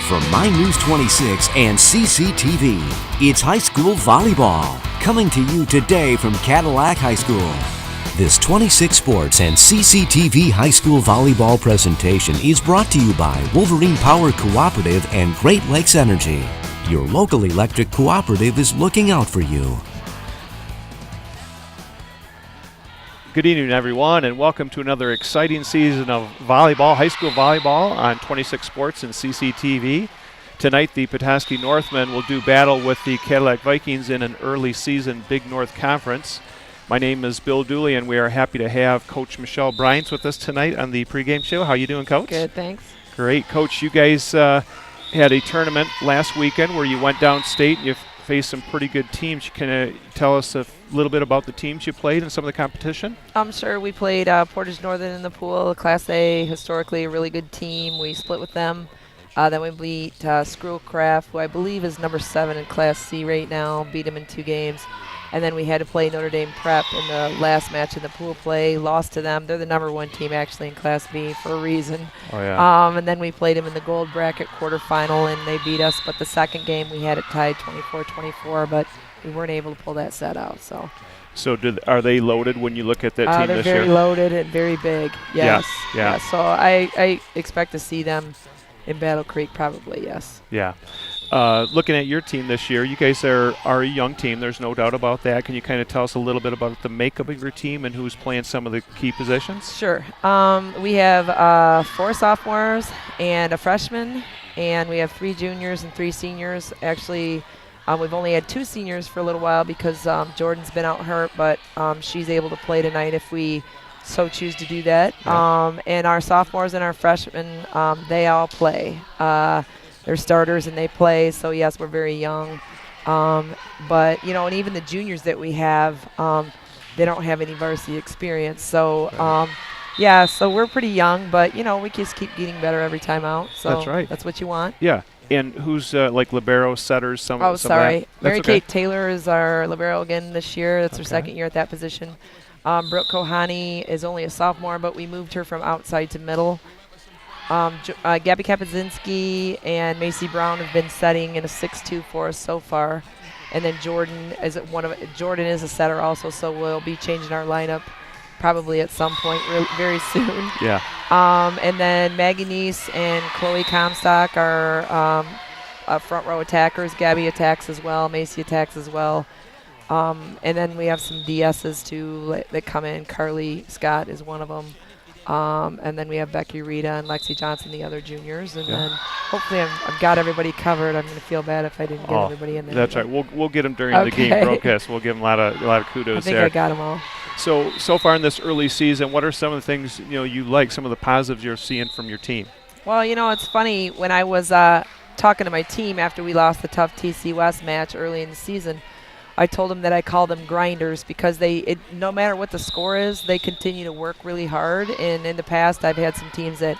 From My News 26 and CCTV, it's high school volleyball. Coming to you today from Cadillac High School. This 26 Sports and CCTV high school volleyball presentation is brought to you by Wolverine Power Cooperative and Great Lakes Energy. Your local electric cooperative is looking out for you. Good evening, everyone, and welcome to another exciting season of volleyball, high school volleyball on 26 Sports and CCTV. Tonight, the Petoskey Northmen will do battle with the Cadillac Vikings in an early season Big North Conference. My name is Bill Dooley, and we are happy to have Coach Michelle Bryant with us tonight on the pregame show. How you doing, Coach? Good, thanks. Great. Coach, you guys had a tournament last weekend where you went downstate and you faced some pretty good teams. Can you tell us a little bit about the teams you played and some of the competition? Sure. We played Portage Northern in the pool, Class A, historically a really good team. We split with them. Then we beat Schoolcraft, who I believe is number 7 in Class C right now, beat them in 2 games. And then we had to play Notre Dame Prep in the last match in the pool play, lost to them. They're the number 1 team actually in Class B for a reason. Oh, yeah. And then we played them in the gold bracket quarterfinal, and they beat us. But the second game we had it tied 24-24, but we weren't able to pull that set out. So are they loaded when you look at that team this year? They're very loaded and very big, yes. Yeah. So I expect to see them in Battle Creek probably, yes. Yeah. Looking at your team this year, you guys are a young team. There's no doubt about that. Can you kind of tell us a little bit about the makeup of your team and who's playing some of the key positions? Sure. We have 4 sophomores and a freshman, and we have 3 juniors and 3 seniors. Actually, we've only had 2 seniors for a little while because Jordan's been out hurt, but she's able to play tonight if we so choose to do that. Yeah. And our sophomores and our freshmen, they all play. They're starters and they play, so yes, we're very young. But, and even the juniors that we have, they don't have any varsity experience. So, so we're pretty young, but, we just keep getting better every time out. So that's right. That's what you want. Yeah. And who's like libero, setters, some sorry. Some of that? Mary okay. Kate Taylor is our libero again this year. That's her second year at that position. Brooke Kohani is only a sophomore, but we moved her from outside to middle. Gabby Kapuscinski and Macy Brown have been setting in a 6-2 for us so far. And then Jordan is a setter also, so we'll be changing our lineup probably at some point very soon. Yeah. And then Maggie Neese and Chloe Comstock are front row attackers. Gabby attacks as well. Macy attacks as well. And then we have some DSs too that come in. Carly Scott is one of them. And then we have Becky Rita and Lexi Johnson, the other juniors. And then hopefully I've got everybody covered. I'm going to feel bad if I didn't get everybody in there. That's right. We'll get them during the game broadcast. We'll give them a lot of kudos there. I think I got them all. So far in this early season, what are some of the things you like, some of the positives you're seeing from your team? Well, it's funny. When I was talking to my team after we lost the tough TC West match early in the season, I told them that I call them grinders because no matter what the score is, they continue to work really hard. And in the past, I've had some teams that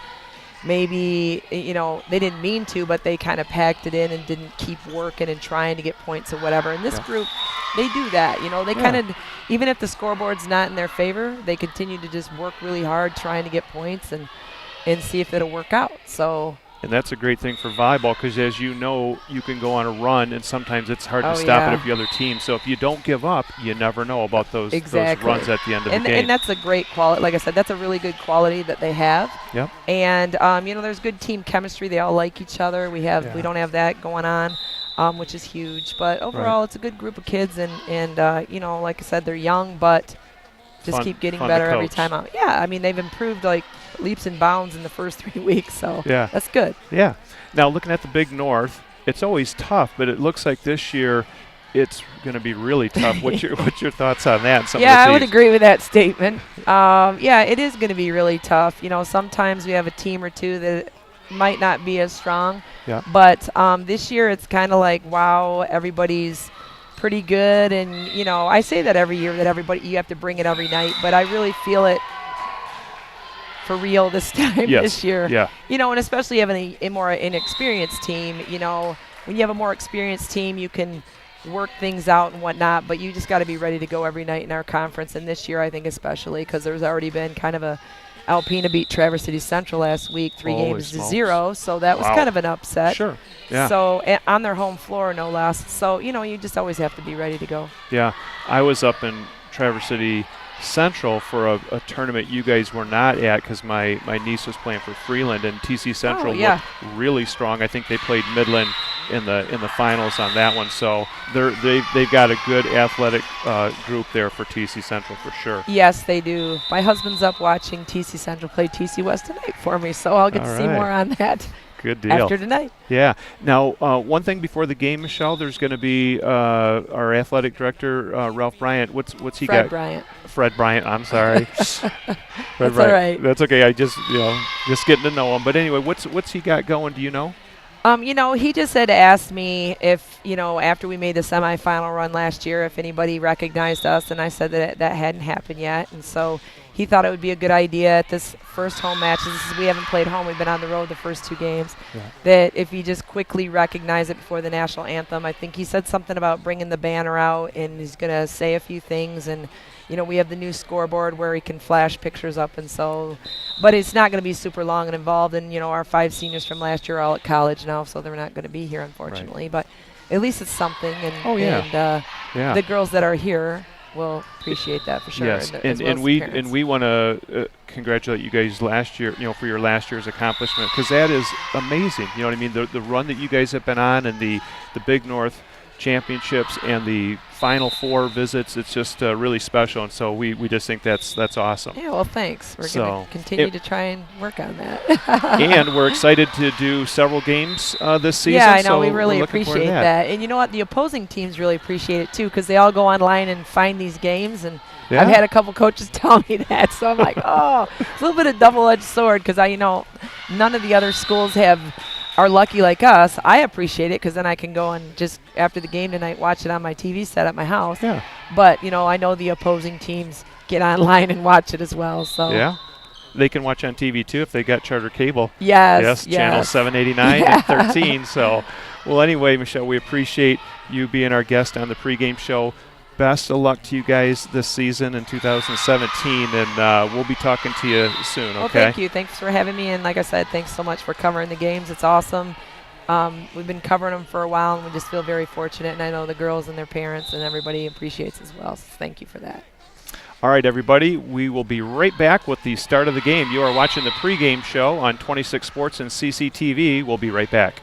maybe, they didn't mean to, but they kind of packed it in and didn't keep working and trying to get points or whatever. And this group, they do that. They kind of, even if the scoreboard's not in their favor, they continue to just work really hard trying to get points and see if it'll work out. And that's a great thing for volleyball because, as you know, you can go on a run, and sometimes it's hard to stop it if the other team. So if you don't give up, you never know about those runs at the end of the game. And that's a great quality. Like I said, that's a really good quality that they have. Yep. And, there's good team chemistry. They all like each other. We don't have that going on, which is huge. But overall, it's a good group of kids. And like I said, they're young, but just keep getting better every time out. Yeah, they've improved like leaps and bounds in the first 3 weeks, so that's good. Yeah. Now, looking at the Big North, it's always tough, but it looks like this year it's going to be really tough. What's your thoughts on that? I would agree with that statement. It is going to be really tough. Sometimes we have a team or two that might not be as strong, but this year it's kind of like, wow, everybody's pretty good. And, I say that every year that you have to bring it every night, but I really feel it for real this time this year. Yeah. And especially having a more inexperienced team, when you have a more experienced team, you can work things out and whatnot, but you just got to be ready to go every night in our conference. And this year, I think especially because there's already been kind of Alpena beat Traverse City Central last week, 3 Holy games to smokes. 0. So that was kind of an upset. Sure. Yeah. So on their home floor, no less. So, you just always have to be ready to go. Yeah. I was up in Traverse City Central for a tournament you guys were not at because my niece was playing for Freeland, and TC Central looked really strong. I think they played Midland in the finals on that one. So they've got a good athletic group there for TC Central for sure. Yes, they do. My husband's up watching TC Central play TC West tonight for me, so I'll get to see more on that. Good deal. After tonight. Yeah. Now, one thing before the game, Michelle, there's going to be our athletic director, Ralph Bryant. What's he got? Fred Bryant. Fred Bryant. I'm sorry. Fred That's Bryant. all right. That's okay. I just getting to know him. But anyway, what's he got going? Do you know? He just had asked me if, after we made the semifinal run last year, if anybody recognized us, and I said that hadn't happened yet. And so he thought it would be a good idea at this first home match. We haven't played home. We've been on the road the first 2 games. Yeah. That if you just quickly recognize it before the national anthem, I think he said something about bringing the banner out, and he's going to say a few things. And, we have the new scoreboard where he can flash pictures up. And so, but it's not going to be super long and involved. And, our 5 seniors from last year are all at college now, so they're not going to be here, unfortunately. Right. But at least it's something. And, the girls that are here will appreciate that for sure. Yes, and we want to congratulate you guys last year, for your last year's accomplishment, because that is amazing. You know what I mean? The run that you guys have been on, and the Big North championships and the Final 4 visits, it's just really special, and so we just think that's awesome. Yeah, well, thanks. We're going to continue to try and work on that. And we're excited to do several games this season. Yeah, I know. So we really appreciate that. And you know what? The opposing teams really appreciate it, too, because they all go online and find these games, and I've had a couple coaches tell me that, so I'm like, oh, it's a little bit of double-edged sword, because none of the other schools are lucky like us. I appreciate it because then I can go and just after the game tonight watch it on my TV set at my house. Yeah. But, I know the opposing teams get online and watch it as well. So yeah. They can watch on TV too if they got Charter Cable. Yes. Channel 789 and 13. So, well, anyway, Michelle, we appreciate you being our guest on the pregame show. Best of luck to you guys this season in 2017, and we'll be talking to you soon, okay? Well, thank you. Thanks for having me, and like I said, thanks so much for covering the games. It's awesome. We've been covering them for a while, and we just feel very fortunate, and I know the girls and their parents and everybody appreciates as well, so thank you for that. All right, everybody, we will be right back with the start of the game. You are watching the pregame show on 26 Sports and CCTV. We'll be right back.